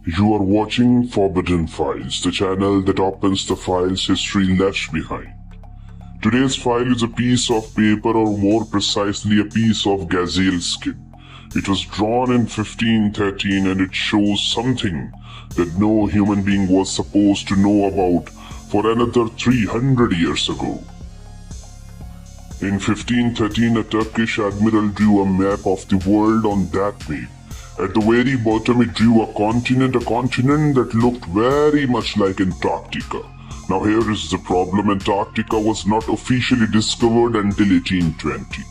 You are watching Forbidden Files, the channel that opens the files history left behind. Today's file is a piece of paper, or more precisely a piece of gazelle skin. It was drawn in 1513 and it shows something that no human being was supposed to know about for another 300 years ago. In 1513, a Turkish admiral drew a map of the world on that map. At the very bottom it drew a continent that looked very much like Antarctica. Now here is the problem: Antarctica was not officially discovered until 1820.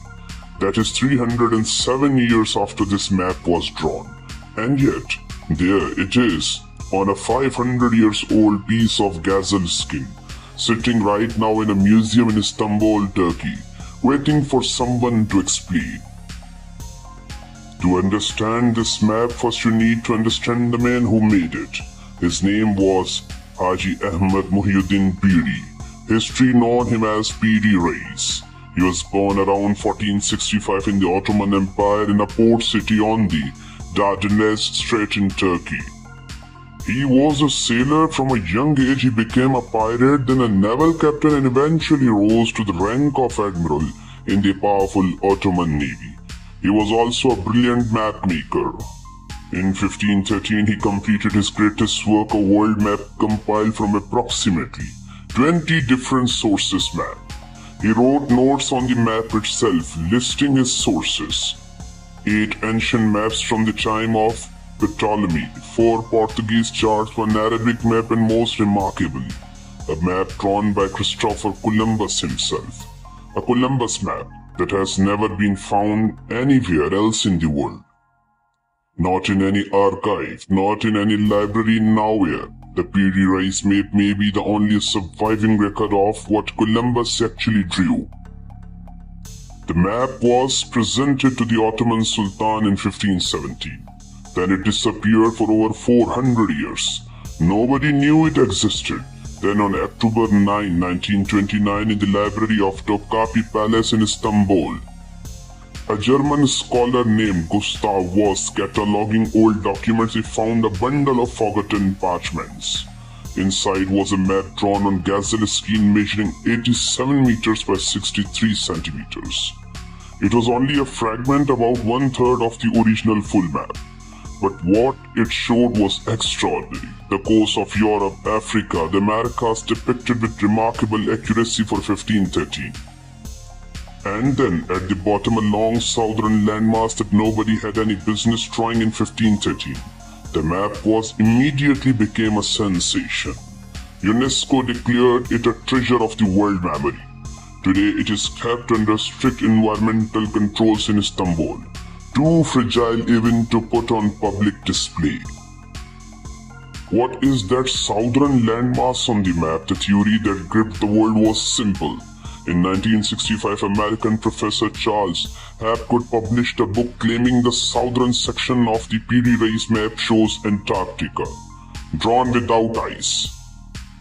That is 307 years after this map was drawn. And yet, there it is, on a 500 years old piece of gazelle skin, sitting right now in a museum in Istanbul, Turkey, waiting for someone to explain. To understand this map, first you need to understand the man who made it. His name was Haji Ahmed Muhyiddin Piri. History known him as Piri Reis. He was born around 1465 in the Ottoman Empire in a port city on the Dardanelles Strait in Turkey. He was a sailor. From a young age he became a pirate, then a naval captain, and eventually rose to the rank of admiral in the powerful Ottoman Navy. He was also a brilliant map maker. In 1513, he completed his greatest work, a world map compiled from approximately 20 different sources map. He wrote notes on the map itself, listing his sources. 8 ancient maps from the time of Ptolemy, 4 Portuguese charts, 1 Arabic map, and most remarkably, a map drawn by Christopher Columbus himself. A Columbus map that has never been found anywhere else in the world. Not in any archive, not in any library, nowhere. The Piri Reis Map may be the only surviving record of what Columbus actually drew. The map was presented to the Ottoman Sultan in 1517. Then it disappeared for over 400 years. Nobody knew it existed. Then on October 9, 1929, in the library of Topkapi Palace in Istanbul, a German scholar named Gustav was cataloging old documents. He found a bundle of forgotten parchments. Inside was a map drawn on gazelle skin measuring 87 meters by 63 centimeters. It was only a fragment, about 1/3 of the original full map. But what it showed was extraordinary. The coast of Europe, Africa, the Americas depicted with remarkable accuracy for 1513. And then at the bottom, a long southern landmass that nobody had any business drawing in 1513. The map immediately became a sensation. UNESCO declared it a treasure of the world memory. Today it is kept under strict environmental controls in Istanbul, too fragile even to put on public display. What is that southern landmass on the map? The theory that gripped the world was simple. In 1965, American professor Charles Hapgood published a book claiming the southern section of the Piri Reis Map shows Antarctica, drawn without ice,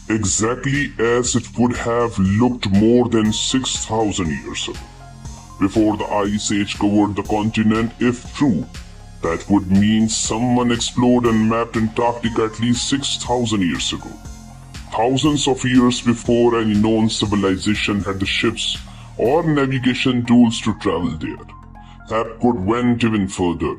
exactly as it would have looked more than 6,000 years ago, before the ice age covered the continent. If true, that would mean someone explored and mapped Antarctica at least 6,000 years ago. Thousands of years before any known civilization had the ships or navigation tools to travel there. Hapgood went even further.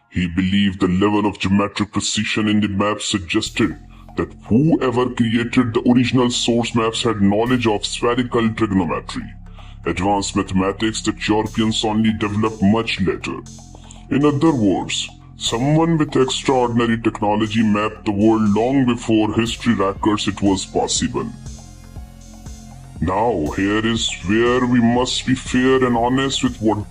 He believed the level of geometric precision in the map suggested that whoever created the original source maps had knowledge of spherical trigonometry, advanced mathematics that Europeans only developed much later. In other words, someone with extraordinary technology mapped the world long before history records it was possible. Now, here is where we must be fair and honest with what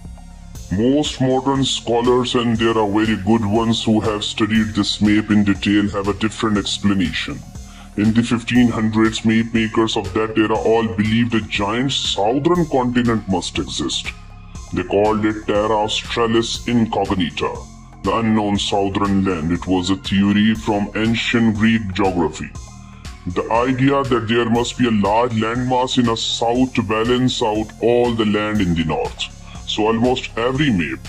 most modern scholars, and there are very good ones who have studied this map in detail, have a different explanation. In the 1500s, map makers of that era all believed a giant southern continent must exist. They called it Terra Australis Incognita, the unknown southern land. It was a theory from ancient Greek geography. The idea that there must be a large landmass in the south to balance out all the land in the north. So almost every map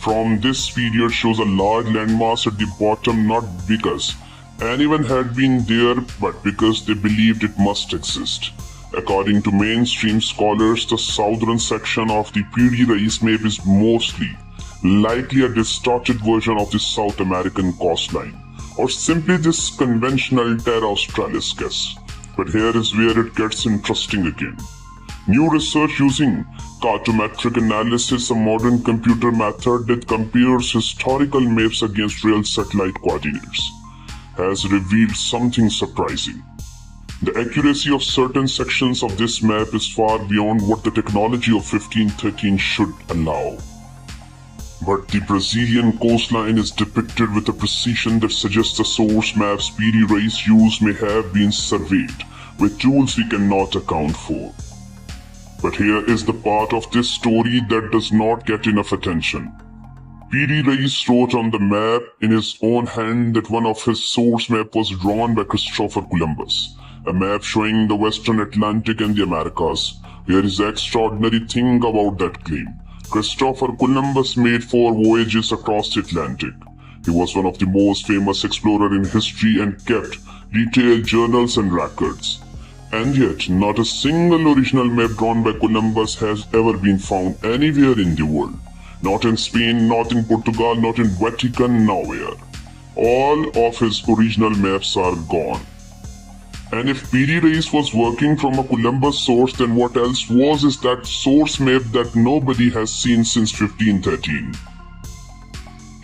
from this period shows a large landmass at the bottom, not because anyone had been there, but because they believed it must exist. According to mainstream scholars, the southern section of the Piri Reis Map is mostly likely a distorted version of the South American coastline, or simply this conventional Terra Australis guess. But here is where it gets interesting again. New research using cartometric analysis, a modern computer method that compares historical maps against real satellite coordinates, has revealed something surprising. The accuracy of certain sections of this map is far beyond what the technology of 1513 should allow. But the Brazilian coastline is depicted with a precision that suggests the source maps Piri Reis used may have been surveyed with tools we cannot account for. But here is the part of this story that does not get enough attention. Piri Reis wrote on the map in his own hand that one of his source map was drawn by Christopher Columbus, a map showing the Western Atlantic and the Americas. Here is the extraordinary thing about that claim. Christopher Columbus made 4 voyages across the Atlantic. He was one of the most famous explorers in history and kept detailed journals and records. And yet, not a single original map drawn by Columbus has ever been found anywhere in the world. Not in Spain, not in Portugal, not in Vatican, nowhere. All of his original maps are gone. And if Piri Reis was working from a Columbus source, then what else was is that source map that nobody has seen since 1513.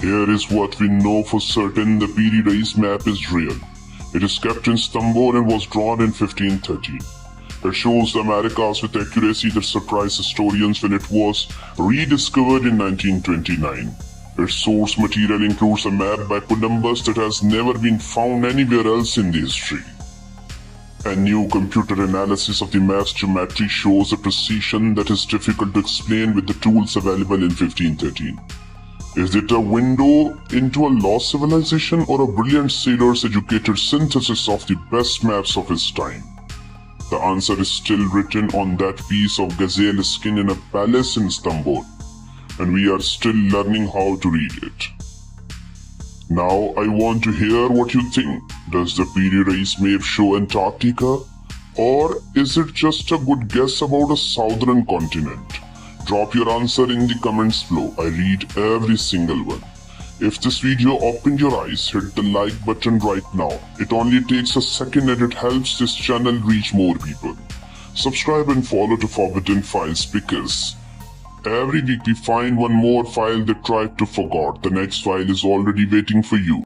Here is what we know for certain: the Piri Reis map is real. It is kept in Istanbul and was drawn in 1513. It shows the Americas with accuracy that surprised historians when it was rediscovered in 1929. Its source material includes a map by Columbus that has never been found anywhere else in the history. A new computer analysis of the map's geometry shows a precision that is difficult to explain with the tools available in 1513. Is it a window into a lost civilization, or a brilliant sailor's educated synthesis of the best maps of his time? The answer is still written on that piece of gazelle skin in a palace in Istanbul, and we are still learning how to read it. Now I want to hear what you think. Does the Piri Reis map show Antarctica, or is it just a good guess about a southern continent? Drop your answer in the comments below. I read every single one. If this video opened your eyes, hit the like button right now. It only takes a second and it helps this channel reach more people. Subscribe and follow to Forbidden Files, because every week we find one more file that tried to forget. The next file is already waiting for you.